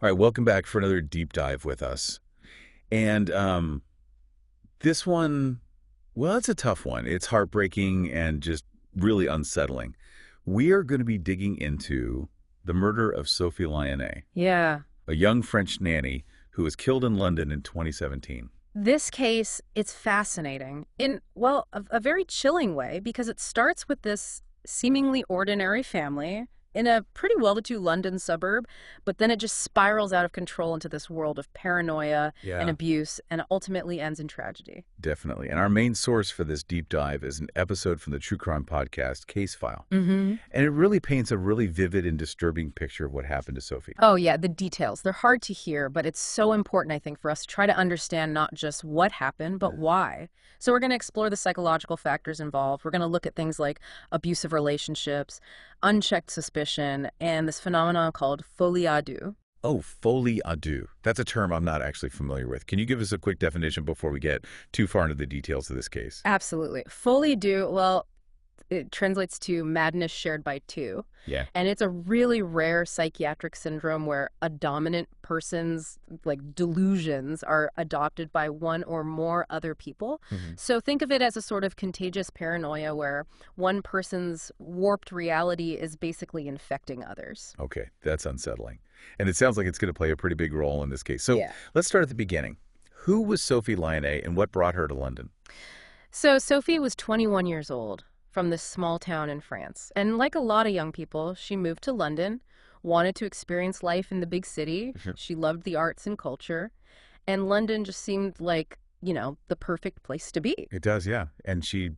All right, welcome back for another deep dive with us. And this one, well, it's a tough one. It's heartbreaking and just really unsettling. We are going to be digging into the murder of Sophie Leon, Yeah. a young French nanny who was killed in London in 2017. This case, it's fascinating in, well, a very chilling way because it starts with this seemingly ordinary family in a pretty well-to-do London suburb, but then it just spirals out of control into this world of paranoia and Yeah, abuse and ultimately ends in tragedy. definitely. And our main source for this deep dive is an episode from the true crime podcast, Case File. Mm-hmm. And it really paints a really vivid and disturbing picture of what happened to Sophie. Oh, yeah, the details. They're hard to hear, but it's so important, I think, for us to try to understand not just what happened, but why. So we're going to explore the psychological factors involved. We're going to look at things like abusive relationships, unchecked suspicion, and this phenomenon called folie à deux. Oh, folie à deux. That's a term I'm not actually familiar with. Can you give us a quick definition before we get too far into the details of this case? Absolutely. Folie à deux, well, it translates to madness shared by two. Yeah. And it's a really rare psychiatric syndrome where a dominant person's delusions are adopted by one or more other people. Hmm. So think of it as a sort of contagious paranoia where one person's warped reality is basically infecting others. Okay, that's unsettling. And it sounds like it's going to play a pretty big role in this case. So Yeah. let's start at the beginning. Who was Sophie Leon and what brought her to London? So Sophie was 21 years old from this small town in France. And like a lot of young people, she moved to London, wanted to experience life in the big city. Mhm. She loved the arts and culture. And London just seemed like, the perfect place to be. It does, yeah. And she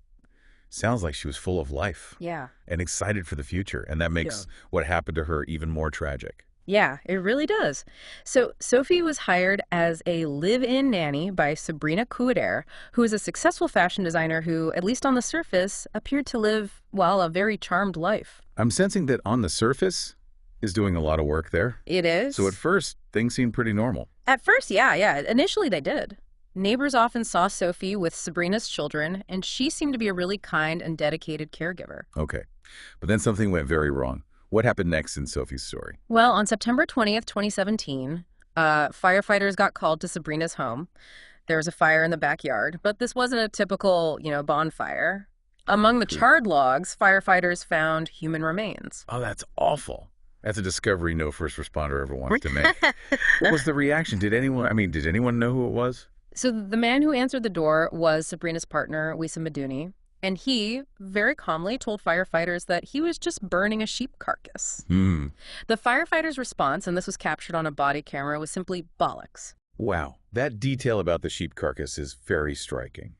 sounds like she was full of life Yeah. and excited for the future. And that makes what happened to her even more tragic. Yeah, it really does. So Sophie was hired as a live-in nanny by Sabrina Cuadair, who is a successful fashion designer who, at least on the surface, appeared to live, well, a very charmed life. I'm sensing that on the surface is doing a lot of work there. It is. So at first, things seemed pretty normal. At first, yeah. Initially, they did. Neighbors often saw Sophie with Sabrina's children, and she seemed to be a really kind and dedicated caregiver. Okay. But then something went very wrong. What happened next in Sophie's story? Well, on September 20th, 2017, firefighters got called to Sabrina's home. There was a fire in the backyard, but this wasn't a typical, bonfire. Among the charred logs, firefighters found human remains. Oh, that's awful. That's a discovery no first responder ever wants to make. What was the reaction? Did anyone know who it was? So the man who answered the door was Sabrina's partner, Whisam Medani, and he very calmly told firefighters that he was just burning a sheep carcass. Hmm. The firefighters' response, and this was captured on a body camera, was simply bollocks. Wow. That detail about the sheep carcass is very striking.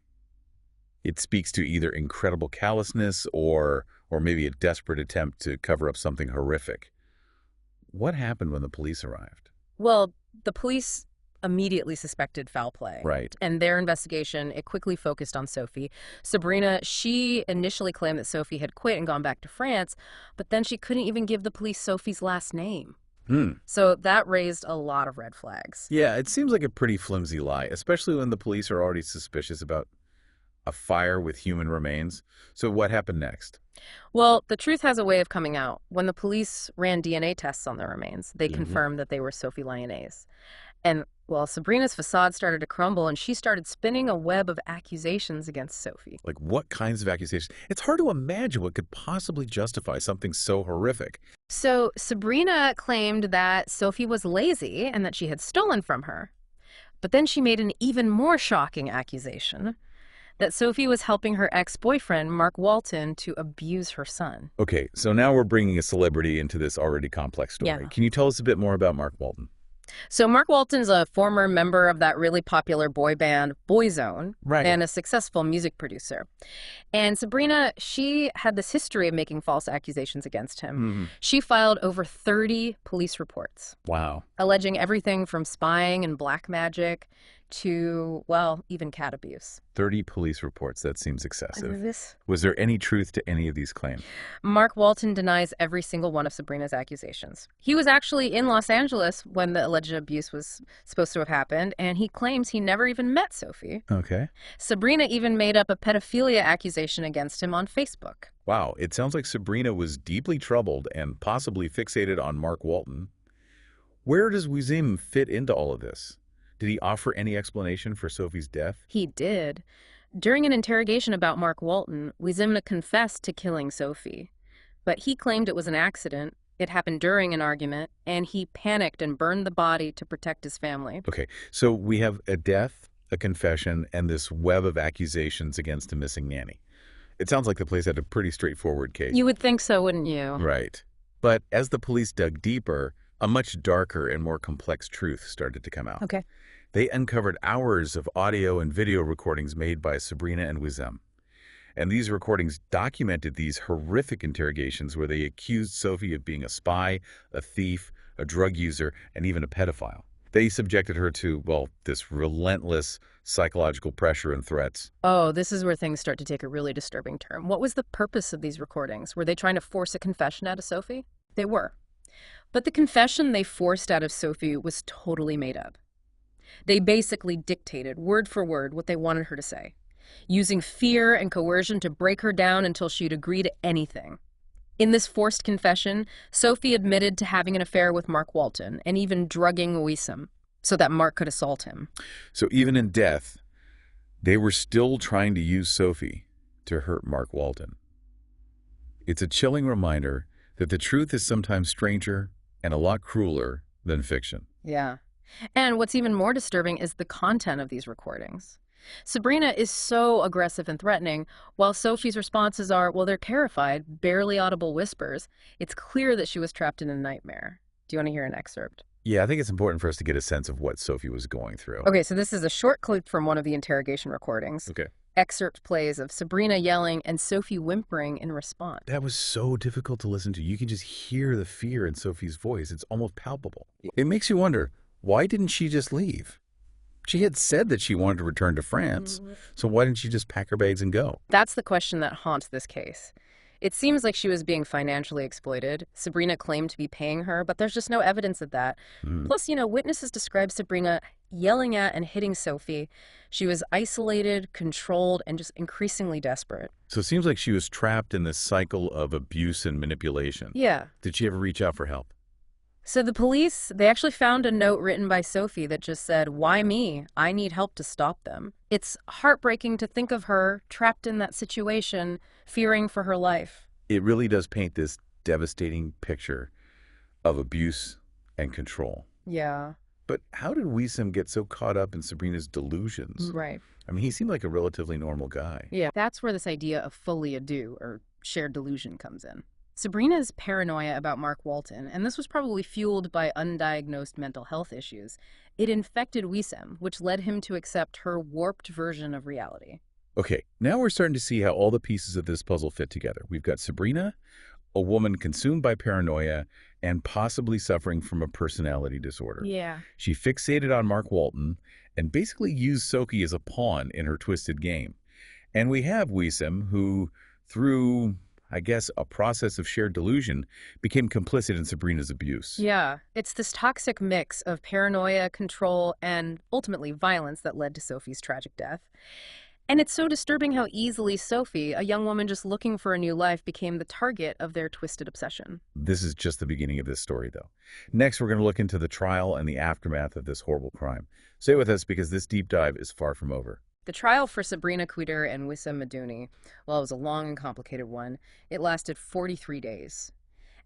It speaks to either incredible callousness or maybe a desperate attempt to cover up something horrific. What happened when the police arrived? Well, the police immediately suspected foul play. Right. And their investigation, it quickly focused on Sophie. Sabrina, she initially claimed that Sophie had quit and gone back to France, but then she couldn't even give the police Sophie's last name. Hmm. So that raised a lot of red flags. Yeah, it seems like a pretty flimsy lie, especially when the police are already suspicious about a fire with human remains. So what happened next? Well, the truth has a way of coming out. When the police ran DNA tests on the remains, they Mhm. confirmed that they were Sophie Leon's. And, well, Sabrina's facade started to crumble, and she started spinning a web of accusations against Sophie. Like, what kinds of accusations? It's hard to imagine what could possibly justify something so horrific. So Sabrina claimed that Sophie was lazy and that she had stolen from her. But then she made an even more shocking accusation that Sophie was helping her ex-boyfriend, Mark Walton, to abuse her son. Okay, so now we're bringing a celebrity into this already complex story. Yeah. Can you tell us a bit more about Mark Walton? So Mark Walton's a former member of that really popular boy band Boyzone Right. and a successful music producer. And Sabrina, she had this history of making false accusations against him. Hmm. She filed over 30 police reports, Wow. alleging everything from spying and black magic to, well, even cat abuse. 30 police reports. That seems excessive. This Was there any truth to any of these claims? Mark Walton denies every single one of Sabrina's accusations. He was actually in Los Angeles when the alleged abuse was supposed to have happened, and he claims he never even met Sophie. Okay. Sabrina even made up a pedophilia accusation against him on Facebook. Wow. It sounds like Sabrina was deeply troubled and possibly fixated on Mark Walton. Where does Whisam fit into all of this? Did he offer any explanation for Sophie's death? He did. During an interrogation about Mark Walton, Whisam confessed to killing Sophie. But he claimed it was an accident, it happened during an argument, and he panicked and burned the body to protect his family. Okay, so we have a death, a confession, and this web of accusations against a missing nanny. It sounds like the police had a pretty straightforward case. You would think so, wouldn't you? Right. But as the police dug deeper, a much darker and more complex truth started to come out. Okay. They uncovered hours of audio and video recordings made by Sabrina and Whisam. And these recordings documented these horrific interrogations where they accused Sophie of being a spy, a thief, a drug user, and even a pedophile. They subjected her to, well, this relentless psychological pressure and threats. Oh, this is where things start to take a really disturbing turn. What was the purpose of these recordings? Were they trying to force a confession out of Sophie? They were. But the confession they forced out of Sophie was totally made up. They basically dictated, word for word, what they wanted her to say, using fear and coercion to break her down until she'd agree to anything. In this forced confession, Sophie admitted to having an affair with Mark Walton and even drugging Whisam so that Mark could assault him. So even in death, they were still trying to use Sophie to hurt Mark Walton. It's a chilling reminder that the truth is sometimes stranger and a lot crueler than fiction. Yeah. And what's even more disturbing is the content of these recordings. Sabrina is so aggressive and threatening, while Sophie's responses are, well, they're terrified, barely audible whispers. It's clear that she was trapped in a nightmare. Do you want to hear an excerpt? Yeah, I think it's important for us to get a sense of what Sophie was going through. Okay, so this is a short clip from one of the interrogation recordings. Okay. Excerpt plays of Sabrina yelling and Sophie whimpering in response. That was so difficult to listen to. You can just hear the fear in Sophie's voice. It's almost palpable. It makes you wonder, why didn't she just leave? She had said that she wanted to return to France, so why didn't she just pack her bags and go? That's the question that haunts this case. It seems like she was being financially exploited. Sabrina claimed to be paying her, but there's just no evidence of that. Plus, witnesses describe Sabrina yelling at and hitting Sophie. She was isolated, controlled, and just increasingly desperate. So it seems like she was trapped in this cycle of abuse and manipulation. Yeah. Did she ever reach out for help? So the police, they actually found a note written by Sophie that just said, "Why me? I need help to stop them." It's heartbreaking to think of her trapped in that situation, fearing for her life. It really does paint this devastating picture of abuse and control. Yeah. But how did Whisam get so caught up in Sabrina's delusions? Right. I mean, he seemed like a relatively normal guy. Yeah. That's where this idea of folie, deux, or shared delusion, comes in. Sabrina's paranoia about Mark Walton, and this was probably fueled by undiagnosed mental health issues, it infected Whisam, which led him to accept her warped version of reality. Okay, now we're starting to see how all the pieces of this puzzle fit together. We've got Sabrina, a woman consumed by paranoia and possibly suffering from a personality disorder. Yeah. She fixated on Mark Walton and basically used Sophie as a pawn in her twisted game. And we have Whisam, who, through, I guess, a process of shared delusion, became complicit in Sabrina's abuse. Yeah. It's this toxic mix of paranoia, control, and ultimately violence that led to Sophie's tragic death. And it's so disturbing how easily Sophie, a young woman just looking for a new life, became the target of their twisted obsession. This is just the beginning of this story, though. Next, we're going to look into the trial and the aftermath of this horrible crime. Stay with us because this deep dive is far from over. The trial for Sabrina Cuadair and Whisam Medani, well, it was a long and complicated one. It lasted 43 days.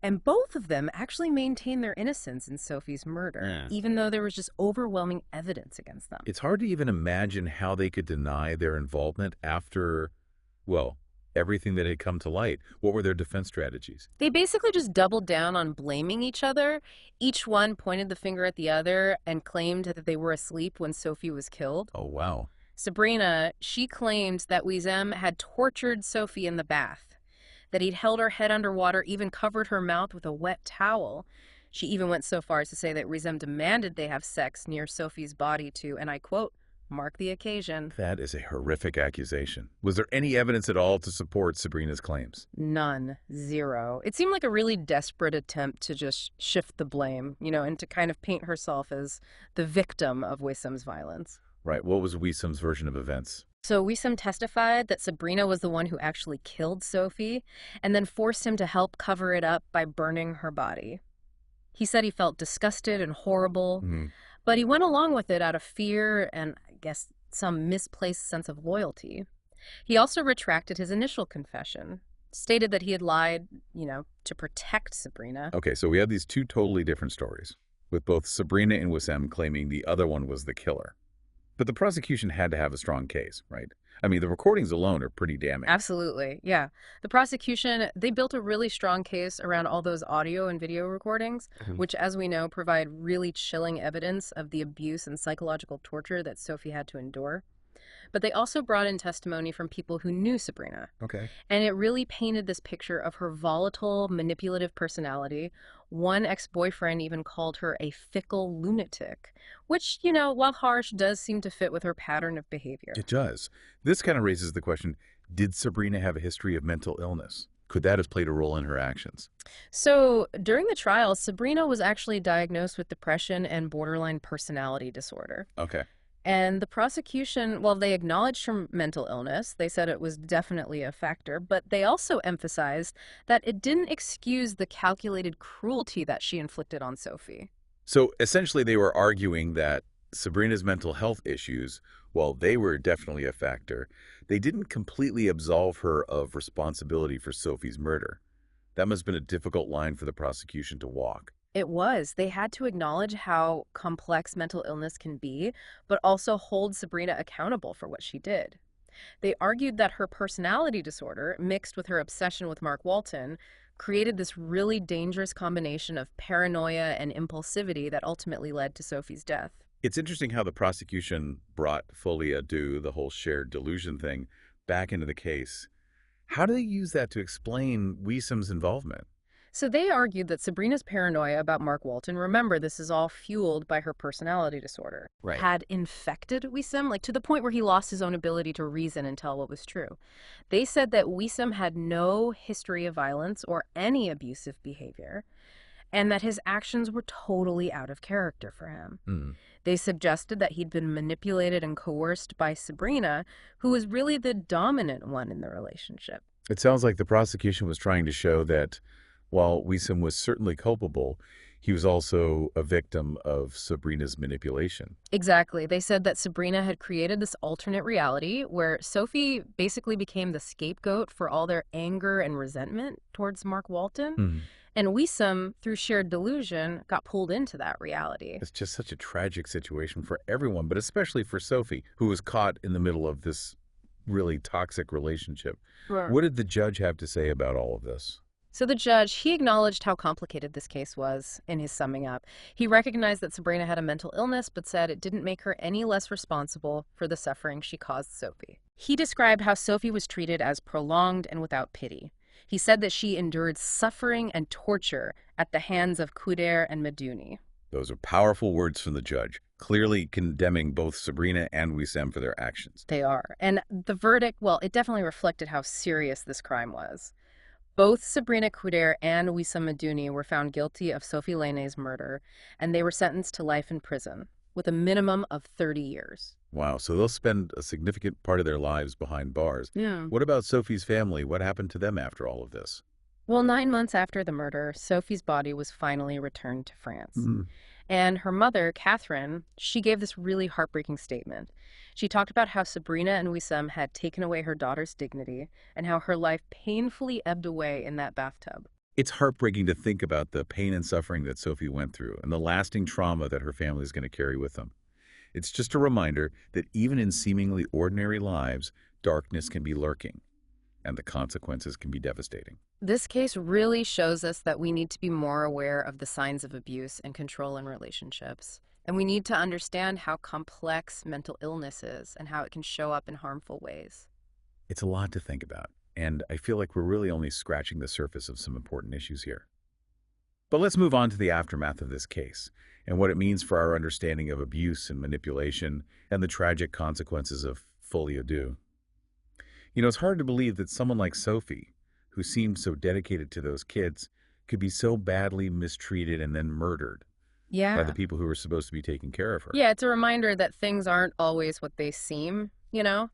And both of them actually maintained their innocence in Sophie's murder, even though there was just overwhelming evidence against them. It's hard to even imagine how they could deny their involvement after, well, everything that had come to light. What were their defense strategies? They basically just doubled down on blaming each other. Each one pointed the finger at the other and claimed that they were asleep when Sophie was killed. Oh, wow. Sabrina, she claimed that Whisam had tortured Sophie in the bath, that he'd held her head underwater, even covered her mouth with a wet towel. She even went so far as to say that Whisam demanded they have sex near Sophie's body to, and I quote, "mark the occasion." That is a horrific accusation. Was there any evidence at all to support Sabrina's claims? None. Zero. It seemed like a really desperate attempt to just shift the blame, and to kind of paint herself as the victim of Whissam's violence. Right. What was Whissam's version of events? So Whisam testified that Sabrina was the one who actually killed Sophie and then forced him to help cover it up by burning her body. He said he felt disgusted and horrible, Mhm. but he went along with it out of fear and, I guess, some misplaced sense of loyalty. He also retracted his initial confession, stated that he had lied, to protect Sabrina. Okay, so we have these two totally different stories, with both Sabrina and Wissam claiming the other one was the killer. But the prosecution had to have a strong case, right? I mean, the recordings alone are pretty damning. Absolutely, yeah. The prosecution, they built a really strong case around all those audio and video recordings, Mhm. which, as we know, provide really chilling evidence of the abuse and psychological torture that Sophie had to endure. But they also brought in testimony from people who knew Sabrina. Okay. And it really painted this picture of her volatile, manipulative personality. One ex-boyfriend even called her a fickle lunatic, which, while harsh, does seem to fit with her pattern of behavior. It does. This kind of raises the question, did Sabrina have a history of mental illness? Could that have played a role in her actions? So during the trial, Sabrina was actually diagnosed with depression and borderline personality disorder. Okay. And the prosecution, well, they acknowledged her mental illness. They said it was definitely a factor, but they also emphasized that it didn't excuse the calculated cruelty that she inflicted on Sophie. So essentially they were arguing that Sabrina's mental health issues, while they were definitely a factor, they didn't completely absolve her of responsibility for Sophie's murder. That must have been a difficult line for the prosecution to walk. It was. They had to acknowledge how complex mental illness can be, but also hold Sabrina accountable for what she did. They argued that her personality disorder, mixed with her obsession with Mark Walton, created this really dangerous combination of paranoia and impulsivity that ultimately led to Sophie's death. It's interesting how the prosecution brought folie deux, the whole shared delusion thing, back into the case. How do they use that to explain Wissam's involvement? So they argued that Sabrina's paranoia about Mark Walton, remember, this is all fueled by her personality disorder, Right. had infected Wissam, to the point where he lost his own ability to reason and tell what was true. They said that Wissam had no history of violence or any abusive behavior, and that his actions were totally out of character for him. Hmm. They suggested that he'd been manipulated and coerced by Sabrina, who was really the dominant one in the relationship. It sounds like the prosecution was trying to show that while Wissam was certainly culpable, he was also a victim of Sabrina's manipulation. Exactly. They said that Sabrina had created this alternate reality where Sophie basically became the scapegoat for all their anger and resentment towards Mark Walton. Hmm. And Wissam, through shared delusion, got pulled into that reality. It's just such a tragic situation for everyone, but especially for Sophie, who was caught in the middle of this really toxic relationship. What did the judge have to say about all of this? So the judge, he acknowledged how complicated this case was in his summing up. He recognized that Sabrina had a mental illness, but said it didn't make her any less responsible for the suffering she caused Sophie. He described how Sophie was treated as prolonged and without pity. He said that she endured suffering and torture at the hands of Cuadair and Medani. Those are powerful words from the judge, clearly condemning both Sabrina and Wissam for their actions. They are. And the verdict, well, it definitely reflected how serious this crime was. Both Sabrina Cuadair and Whisam Medani were found guilty of Sophie Leon's murder, and they were sentenced to life in prison, with a minimum of 30 years. Wow, so they'll spend a significant part of their lives behind bars. Yeah. What about Sophie's family? What happened to them after all of this? Well, 9 months after the murder, Sophie's body was finally returned to France. And her mother, Catherine, she gave this really heartbreaking statement. She talked about how Sabrina and Wissam had taken away her daughter's dignity and how her life painfully ebbed away in that bathtub. It's heartbreaking to think about the pain and suffering that Sophie went through and the lasting trauma that her family is going to carry with them. It's just a reminder that even in seemingly ordinary lives, darkness can be lurking, and the consequences can be devastating. This case really shows us that we need to be more aware of the signs of abuse and control in relationships. And we need to understand how complex mental illness is and how it can show up in harmful ways. It's a lot to think about, and I feel like we're really only scratching the surface of some important issues here. But let's move on to the aftermath of this case and what it means for our understanding of abuse and manipulation and the tragic consequences of folie deux. You know, it's hard to believe that someone like Sophie, who seemed so dedicated to those kids, could be so badly mistreated and then murdered by the people who were supposed to be taking care of her. Yeah, it's a reminder that things aren't always what they seem,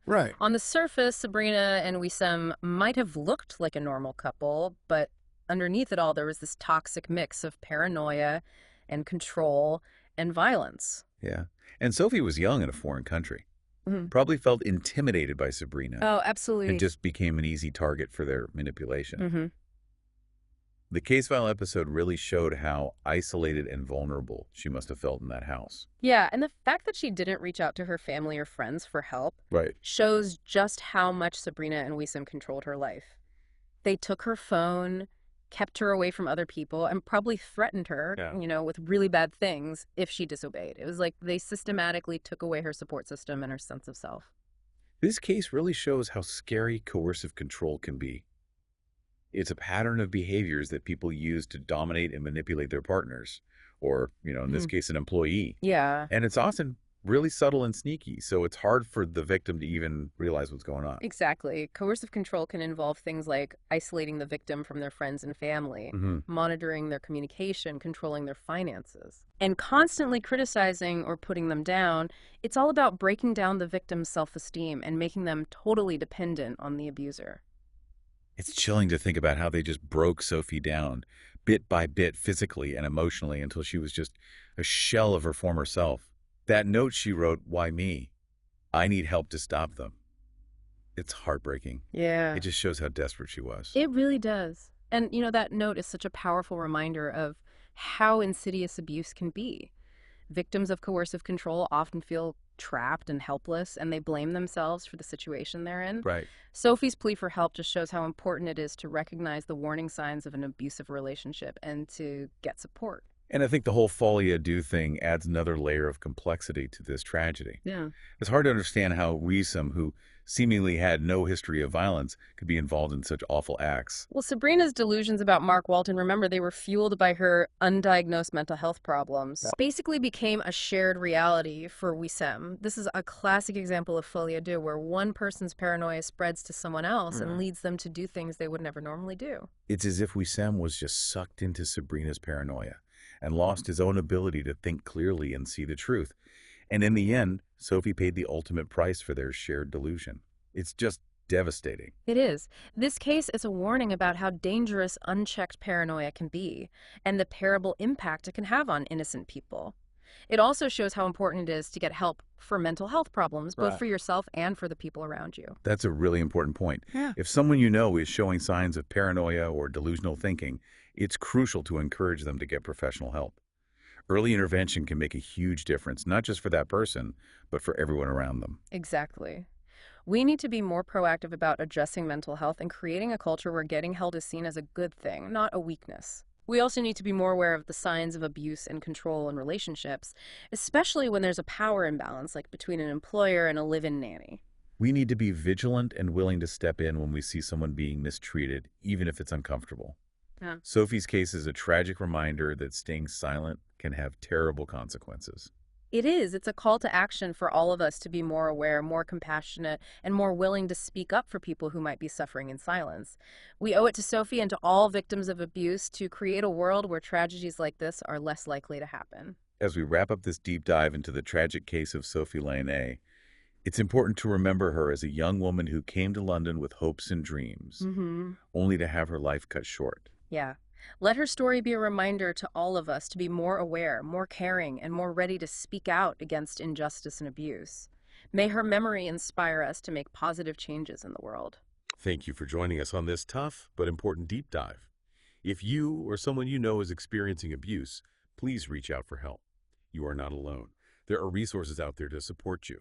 Right. On the surface, Sabrina and Wissam might have looked like a normal couple, but underneath it all, there was this toxic mix of paranoia and control and violence. Yeah. And Sophie was young in a foreign country. Mhm. Probably felt intimidated by Sabrina Oh, and absolutely. just became an easy target for their manipulation. Hmm. The case file episode really showed how isolated and vulnerable she must have felt in that house. Yeah, and the fact that she didn't reach out to her family or friends for help Right. shows just how much Sabrina and Whisam controlled her life. They took her phone, kept her away from other people, and probably threatened her, Yeah. with really bad things if she disobeyed. It was like they systematically took away her support system and her sense of self. This case really shows how scary coercive control can be. It's a pattern of behaviors that people use to dominate and manipulate their partners, or, in this Mhm. case, an employee. Yeah, And it's often really subtle and sneaky, so it's hard for the victim to even realize what's going on. exactly. Coercive control can involve things like isolating the victim from their friends and family, Hmm. monitoring their communication, controlling their finances, and constantly criticizing or putting them down. It's all about breaking down the victim's self-esteem and making them totally dependent on the abuser. It's chilling to think about how they just broke Sophie down, bit by bit, physically and emotionally, until she was just a shell of her former self. That note she wrote, "Why me? I need help to stop them." It's heartbreaking. Yeah. It just shows how desperate she was. It really does. And, that note is such a powerful reminder of how insidious abuse can be. Victims of coercive control often feel trapped and helpless, and they blame themselves for the situation they're in. Right. Sophie's plea for help just shows how important it is to recognize the warning signs of an abusive relationship and to get support. And I think the whole folie deux thing adds another layer of complexity to this tragedy. Yeah. It's hard to understand how Whisam, who seemingly had no history of violence, could be involved in such awful acts. Well, Sabrina's delusions about Mark Walton, remember, they were fueled by her undiagnosed mental health problems. Basically became a shared reality for Wissem. This is a classic example of folie deux, where one person's paranoia spreads to someone else and leads them to do things they would never normally do. It's as if Wissam was just sucked into Sabrina's paranoia and lost his own ability to think clearly and see the truth. And in the end, Sophie paid the ultimate price for their shared delusion. It's just devastating. It is. This case is a warning about how dangerous unchecked paranoia can be and the terrible impact it can have on innocent people. It also shows how important it is to get help for mental health problems, both Right. for yourself and for the people around you. That's a really important point. Yeah. If someone you know is showing signs of paranoia or delusional thinking, it's crucial to encourage them to get professional help. Early intervention can make a huge difference, not just for that person, but for everyone around them. Exactly. We need to be more proactive about addressing mental health and creating a culture where getting help is seen as a good thing, not a weakness. We also need to be more aware of the signs of abuse and control in relationships, especially when there's a power imbalance, like between an employer and a live-in nanny. We need to be vigilant and willing to step in when we see someone being mistreated, even if it's uncomfortable. Yeah. Sophie's case is a tragic reminder that staying silent can have terrible consequences. It is. It's a call to action for all of us to be more aware, more compassionate, and more willing to speak up for people who might be suffering in silence. We owe it to Sophie and to all victims of abuse to create a world where tragedies like this are less likely to happen. As we wrap up this deep dive into the tragic case of Sophie Leon, it's important to remember her as a young woman who came to London with hopes and dreams, only to have her life cut short. Yeah. Let her story be a reminder to all of us to be more aware, more caring, and more ready to speak out against injustice and abuse. May her memory inspire us to make positive changes in the world. Thank you for joining us on this tough but important deep dive. If you or someone you know is experiencing abuse, please reach out for help. You are not alone. There are resources out there to support you.